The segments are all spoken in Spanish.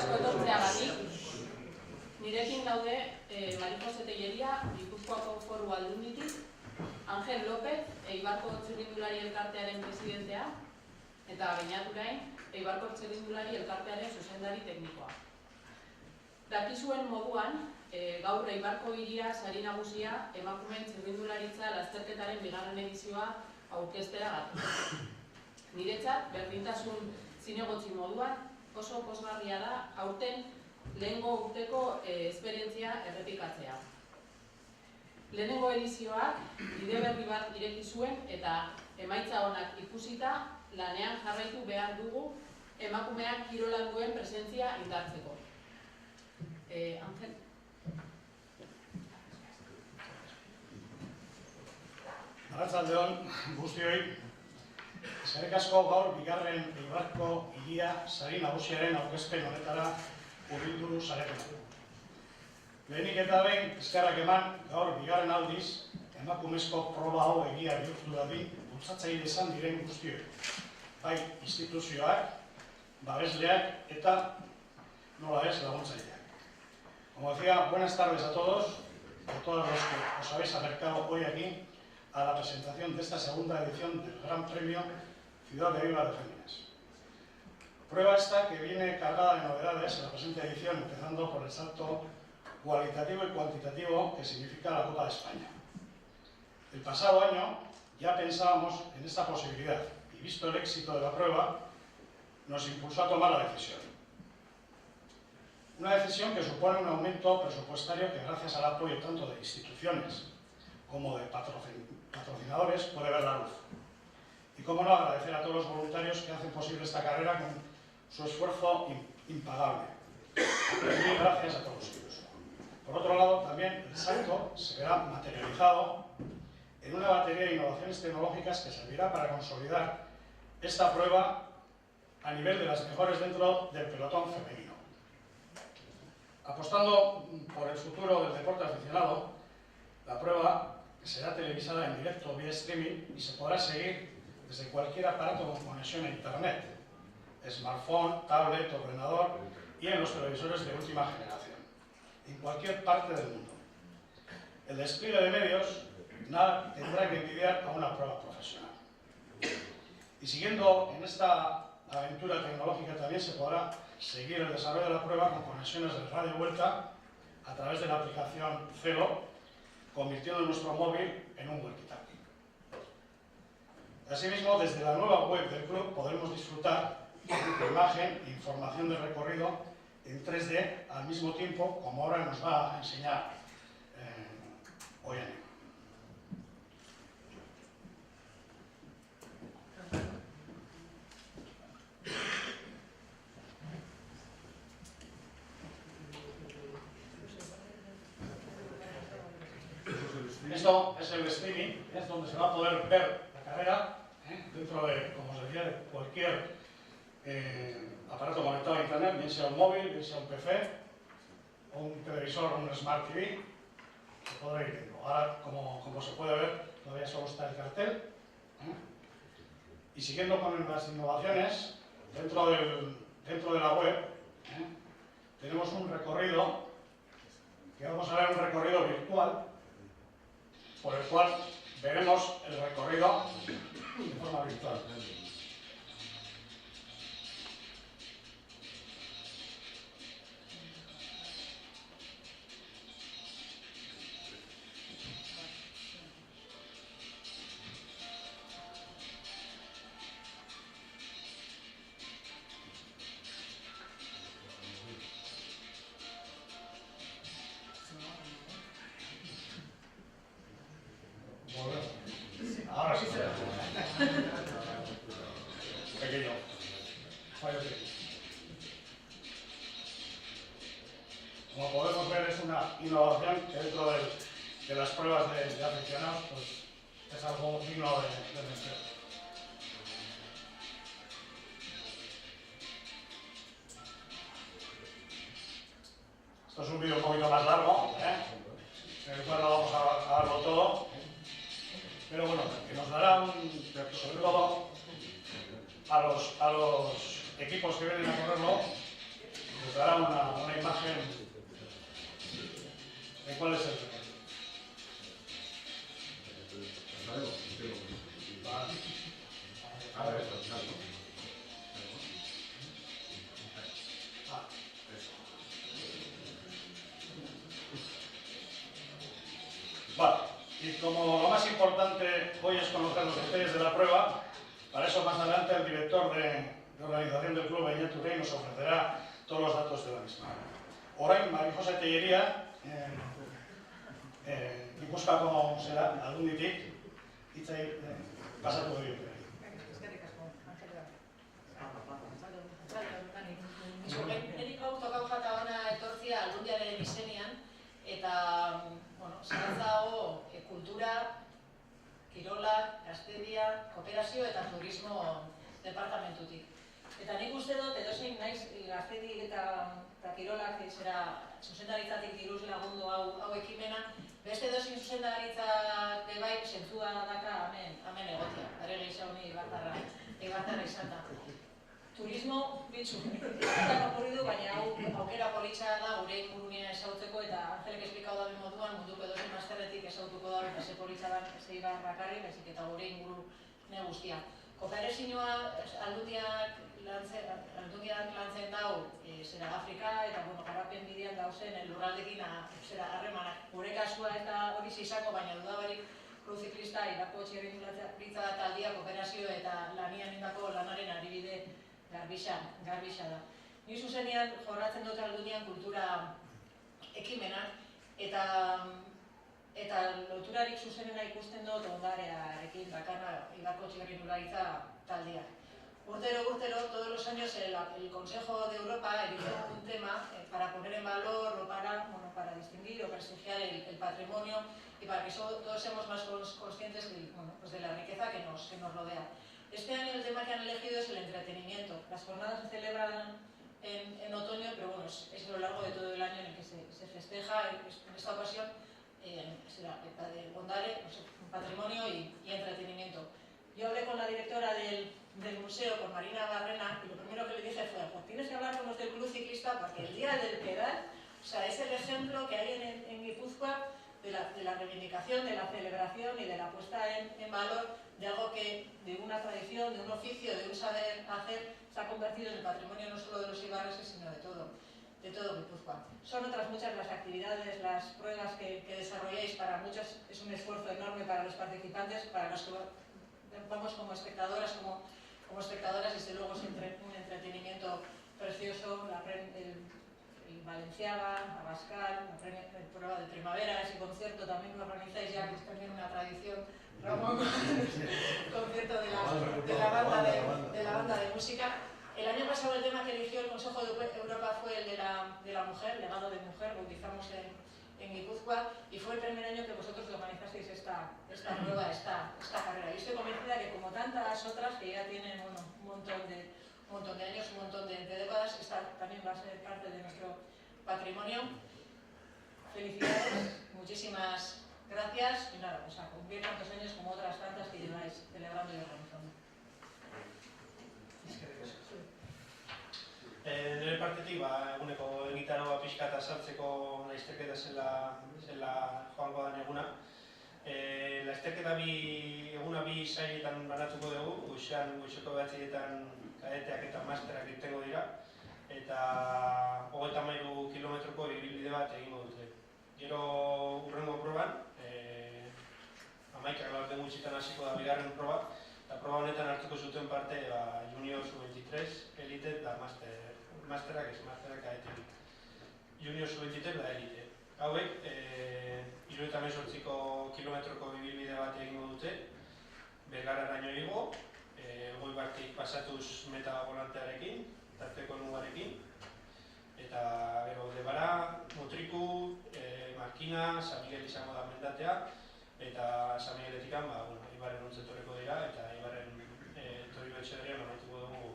asko etortzeagatik. Nirekin daude Mari Jose Tellería, Gipuzkoako Foru Aldunditik, Angel López, Eibarko Txirrindulari Elkartearen presidentea, eta Beñaturain, Eibarko Txirrindulari Elkartearen zuzendari teknikoa. Dakizuen moduan, gaur Eibarko hiria sari nagusia emakumeen txirrindularitza lasterketaren bigarren edizioa aurkeztera gatoz. Niretzat, berdintasun zinegotzi moduan, oso pozgarria da aurten lehengo urteko esperientzia errepikatzea. Lehenengo edizioak bide berri bat ireki zuen eta emaitza onak ikusita lanean jarraitu behar dugu emakumeak kirolan duen presentzia indartzeko. Angel. Arratsaldeon guztioi. Eskerrik asko gaur bigarren Eibarko hiria sari nagusiaren aurkezpen honetara hurbildu zaretenak. Lehenik eta behin eskerrak eman gaur bigarren aldiz emakumezko proba hau egia bihurtu dadin bultzatzaile izan diren guztioi. Bai instituzioak, babesleak eta nola ez laguntzaileak. Como decía, buenas tardes a todos los que os habéis acercado hoy aquí a la presentación de esta segunda edición del Gran Premio Ciudad de Eibar de Féminas. Prueba esta que viene cargada de novedades en la presente edición, empezando por el salto cualitativo y cuantitativo que significa la Copa de España. El pasado año ya pensábamos en esta posibilidad y visto el éxito de la prueba, nos impulsó a tomar la decisión. Una decisión que supone un aumento presupuestario que gracias al apoyo tanto de instituciones como de patrocinadores puede ver la luz. Y cómo no agradecer a todos los voluntarios que hacen posible esta carrera con su esfuerzo impagable. Y gracias a todos ellos. Por otro lado, también el salto se verá materializado en una batería de innovaciones tecnológicas que servirá para consolidar esta prueba a nivel de las mejores dentro del pelotón femenino. Apostando por el futuro del deporte aficionado, la prueba será televisada en directo vía streaming y se podrá seguir desde cualquier aparato con conexión a internet, smartphone, tablet, ordenador y en los televisores de última generación, en cualquier parte del mundo. El despliegue de medios nada tendrá que envidiar a una prueba profesional. Y siguiendo en esta aventura tecnológica también se podrá seguir el desarrollo de la prueba con conexiones de radio vuelta a través de la aplicación Celo, convirtiendo nuestro móvil en un walkie-talkie. Asimismo, desde la nueva web del club podremos disfrutar de imagen e información del recorrido en 3D al mismo tiempo, como ahora nos va a enseñar hoy en día. Esto es el streaming, es donde se va a poder ver la carrera dentro de, como os decía, de cualquier aparato conectado a internet, bien sea un móvil, bien sea un PC, o un televisor, un Smart TV, se podrá ir viendo. Ahora, como se puede ver, todavía solo está el cartel. Y siguiendo con las innovaciones, dentro de la web, tenemos un recorrido, que vamos a ver un recorrido virtual, por el cual veremos el recorrido de forma virtual. Ahora sí. Pequeño fallo técnico. Como podemos ver, es una innovación que dentro de las pruebas de aficionados pues, es algo digno de mención. Esto es un vídeo un poquito más largo, en el cual no vamos a darlo todo. Pero bueno, que nos dará sobre todo a los equipos que vienen a correrlo, Nos dará una imagen de cuál es el recorrido. Vale, y como lo más importante hoy es conocer los detalles de la prueba, para eso más adelante el director de organización del club, Iñaki Urey, nos ofrecerá todos los datos de la misma. Orain, María José Tellería, Gipuzkoako zera, aldunditik, hitzai pasatu dut. Eskerrik asko, Angelika. Niri hau tokau jata ona etortzia aldundiaren izenean, eta, zarantzago kultura, kirola, gaztedia, kooperazio eta turismo departamentutik. Eta nik uste dut, edozein naiz gaztedik eta kirolak zuzendaritzatik diruz lagundu hau ekimena, beste edozein zuzendaritzak bai zentzua daka hemen egotia, are gehiago ni eibartarra izan da. Turismo bitzu, okurridu, baina hau aukera politxa da gure ingurunea ezagutzeko eta Angelek esplikau dabe moduan munduko edozein masterretik ezautuko da eta ze politxa da Eibar bakarrik, baizik eta gure ingurune guztia. Kooperazioa aldundiak lantzen dau Afrika eta garapen bidean dauzen lurraldekin harremanak. Gure kasua eta hori izango, baina dudabarik Cruz Ziklista Eibarko txirrindularitza taldia kooperazio eta lanian indako lanaren adibide garbisa da. Ni zuzenean jorratzen dut aldundian kultura ekimenak eta loturarik zuzenena ikusten dut ondarearekin bakarra Eibarko txirrindularitza taldia. Urtero, todos los años el Consejo de Europa elige un tema para poner en valor o para distinguir o prestigiar el patrimonio y para que todos seamos más conscientes de la riqueza que nos rodea. Este año el tema que han elegido es el entretenimiento. Las jornadas se celebran en otoño, pero es a lo largo de todo el año en el que se festeja. En esta ocasión será Ondare, patrimonio y entretenimiento. Yo hablé con la directora del museo, con Marina Barrena, y lo primero que le dije fue, pues tienes que hablar con los del Club Ciclista porque el día del pedal, es el ejemplo que hay en Guipúzcoa de la reivindicación, de la celebración y de la puesta en valor de algo que, de una tradición, de un oficio, de un saber hacer, se ha convertido en el patrimonio no solo de los ibarreses, sino de todo Guipúzcoa. Son otras muchas las actividades, las pruebas que desarrolláis, para muchos es un esfuerzo enorme para los participantes, para los que vamos como espectadoras, desde luego es un entretenimiento precioso, el Valenciaga, Abascal, la prueba de primavera, ese concierto también lo organizáis ya, que es también una tradición, Ramón, el concierto de la banda de música. El año pasado el tema que eligió el Consejo de Europa fue el de la mujer, legado de mujer, lo utilizamos en Guipúzcoa, y fue el primer año que vosotros organizasteis esta prueba, esta carrera. Y estoy convencida que como tantas otras que ya tienen un montón de años, un montón de décadas, esta también va a ser parte de nuestro patrimonio. Felicidades, muchísimas gracias y nada, cumplir tantos años como otras tantas que lleváis celebrando y organizando. Nire partetik, eguneko egitaroa pixka eta sartzeko lasterketa zela joango den eguna. Lasterketa eguna bi sailetan banatuko dugu, goizean goizeko 9etan kadeteak eta masterak irtengo dira, eta 33 kilometroko ibilbide bat egingo dute. Gero hurrengo proban, 11 laurden gutxitan hasiko da bigarren proba, eta proba honetan hartuko zuten parte Junior Sub-23, Elite eta masterak kadetetik. Junior Sub-23 da Elite. Hauek, 78 kilometroko ibilbide bat egingo dute, Bergararaino igo, Elgoibartik pasatuz meta volantearekin, tarteko nugarekin, eta gero Debara, Motriku, Markina, San Miguel izango da mendatea, eta San Migueletikan Ibarren ontzetoreko dira, eta Ibarren Toribio Etxeberrian amaituko dugu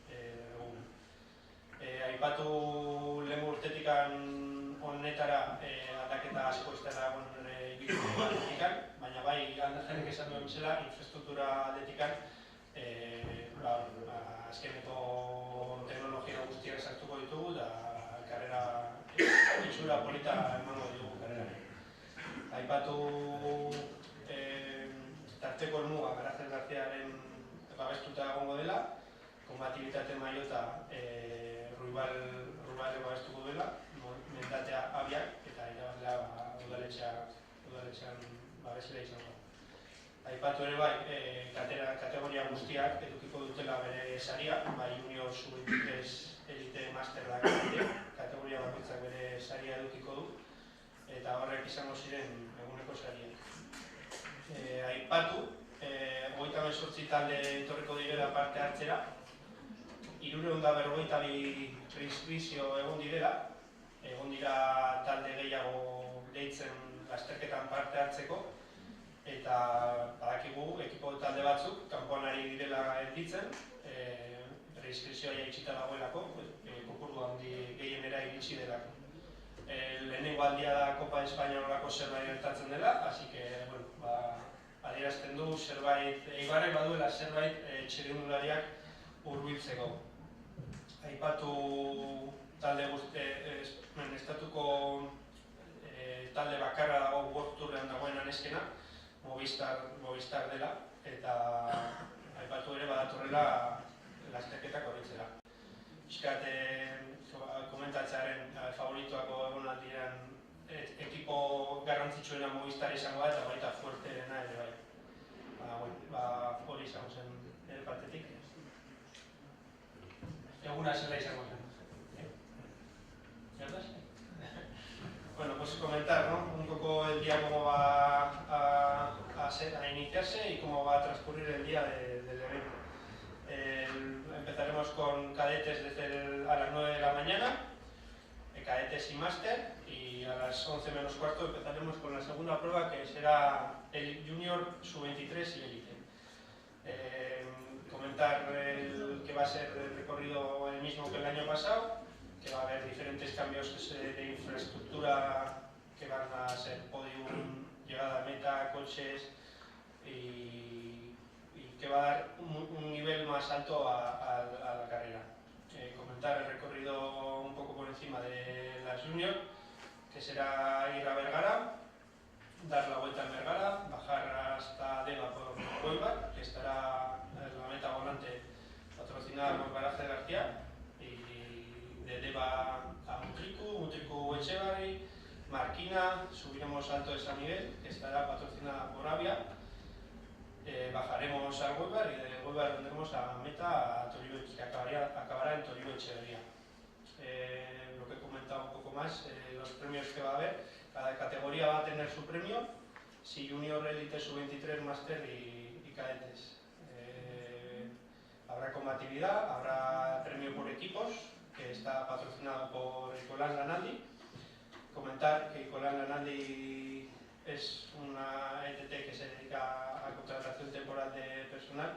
egun. Aipatu lehen urtetikan honetara aldaketa asko ez dela egon Gipuzkoa aldetikan, baina bai aldajenek esan duen bezala, infrastruktura aldetikan azkeneko teknologia guzti guztiak sartuko ditugu eta karrera itxura polita emango ditugu karrerari. Aipatu tarteko helmuga Garazen Garziaren babestuta egongo dela, konbatibilitate mailota Ruibal babestuko dela, mendatea abiak eta irabazlea udaletxean babesela izango. Aipatu ere bai, kategoria guztiak edukiko dutela bere saria, bai Junior Sub-23 Elite Master da kategoria bakoitzak bere saria edukiko du, eta horrek izango ziren eguneko sariak. Aipatu, 38 talde etorriko direla parte hartzera, 352 preinskripzio egon direla, egon dira talde gehiago deitzen lasterketan parte hartzeko, eta badakigu ekipo talde batzuk kanpoan ari direla gelditzen, preinskripzioa jaitsita dagoelako, kopuru handi gehienera iritsi delako. Lehenengo aldia da Kopa Espainiolako zerbait gertatzen dela, así que, adierazten du zerbait, Eibarrek baduela zerbait txirrindulariak hurbiltzeko. Aipatu talde estatuko talde bakarra dago World Tourrean dagoen anezkena, Movistar dela, eta aipatu ere badatorrela lasterketak horretzera. Piskat komentatzearen favorituako egonaldian ekipo garrantzitsuena Movistar izango da eta baita fuerteena ere bai. Hori izango zen ere partetik. Eguna zela izango zen. ¿Ciertas? Bueno, pues comentar, ¿no? Un poco el día cómo va a iniciarse y cómo va a transcurrir el día del evento. Empezaremos con cadetes a las 9 de la mañana, cadetes y máster, y a las 11 menos cuarto empezaremos con la segunda prueba, que será el Junior Sub-23 y Elite. Comentar que va a ser el recorrido el mismo que el año pasado, que va a haber diferentes cambios de infraestructura que van a ser podium, llegada a meta, coches y que va a dar un nivel más alto a la carrera. Comentar el recorrido un poco por encima de las Junior, que será ir a Vergara, dar la vuelta en Vergara, bajar hasta Deva por Huelva, que estará en la meta volante patrocinada por Garazen García, y de Deva a Mutriku Etxebarri, Marquina, subiremos Alto de San Miguel, que estará patrocinada por Avia, bajaremos a Huelva y de Huelva vendremos a meta a Toribio, que acabará en Toribio Echeverría. Lo que he comentado un poco más, los premios que va a haber, cada categoría va a tener su premio, si Junior, Elite, Sub-23, Master y cadetes. Habrá combatividad, habrá premio por equipos, que está patrocinado por Icolán Lanaldi. Comentar que Icolán Lanaldi es una ETT que se dedica a contratación temporal de personal,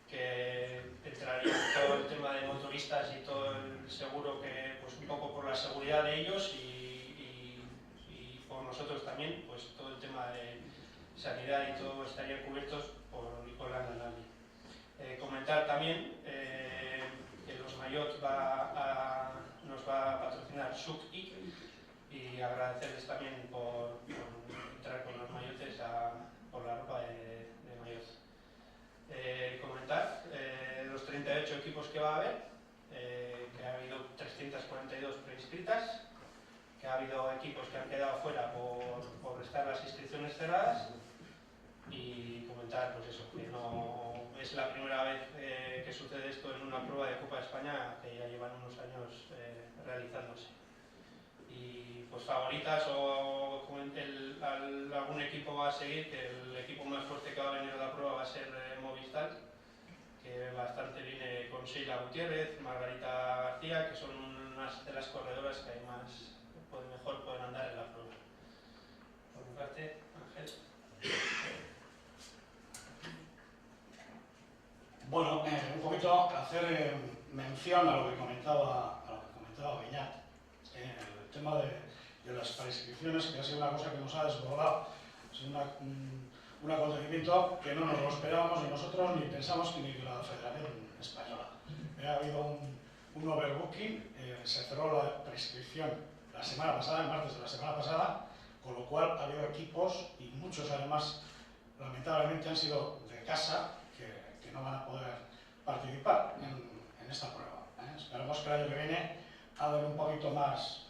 que entraría en todo el tema de motoristas y todo el seguro, que pues un poco por la seguridad de ellos y por nosotros también, pues todo el tema de sanidad y todo estarían cubiertos por Icolán Lanaldi. Comentar también que los maillots nos va a patrocinar SUC-IC, y agradecerles también por entrar con los maillotes por la ropa de maillot. Comentar los 38 equipos que va a haber, que ha habido 342 preinscritas, que ha habido equipos que han quedado fuera por estar las inscripciones cerradas, y comentar pues eso, que no es la primera vez que sucede esto en una prueba de Copa de España, que ya llevan unos años realizándose. Y pues favoritas o algún equipo va a seguir, que el equipo más fuerte que va a venir a la prueba va a ser Movistar, que bastante viene con Sheila Gutiérrez, Margarita García, que son unas de las corredoras que hay mejor pueden andar en la prueba. Por mi parte, Ángel. Bueno, un poquito hacer mención a lo que comentaba Beñat, el tema de las prescripciones, que ha sido una cosa que nos ha desbordado. Ha sido un acontecimiento que no nos lo esperábamos ni nosotros, ni pensamos que ni la Federación Española. Ha habido un overbooking, se cerró la prescripción la semana pasada, el martes de la semana pasada, con lo cual ha habido equipos y muchos además lamentablemente han sido de casa que no van a poder participar en esta prueba. Esperamos que el año que viene anden un poquito más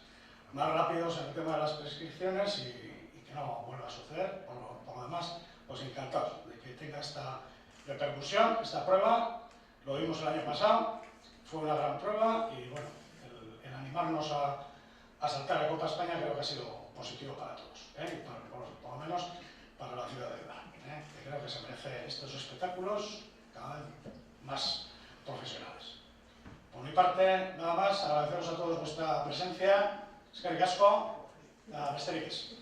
rápidos en el tema de las prescripciones y que no vuelva a suceder. Por lo demás, pues encantados de que tenga esta repercusión, esta prueba. Lo vimos el año pasado, fue una gran prueba y bueno, el animarnos a saltar a Copa España creo que ha sido positivo para todos, y por lo menos para la ciudad de Eibar, que creo que se merece estos espectáculos cada vez más profesionales. Por mi parte, nada más, agradeceros a todos vuestra presencia. Eskerrik asko, besterik ez.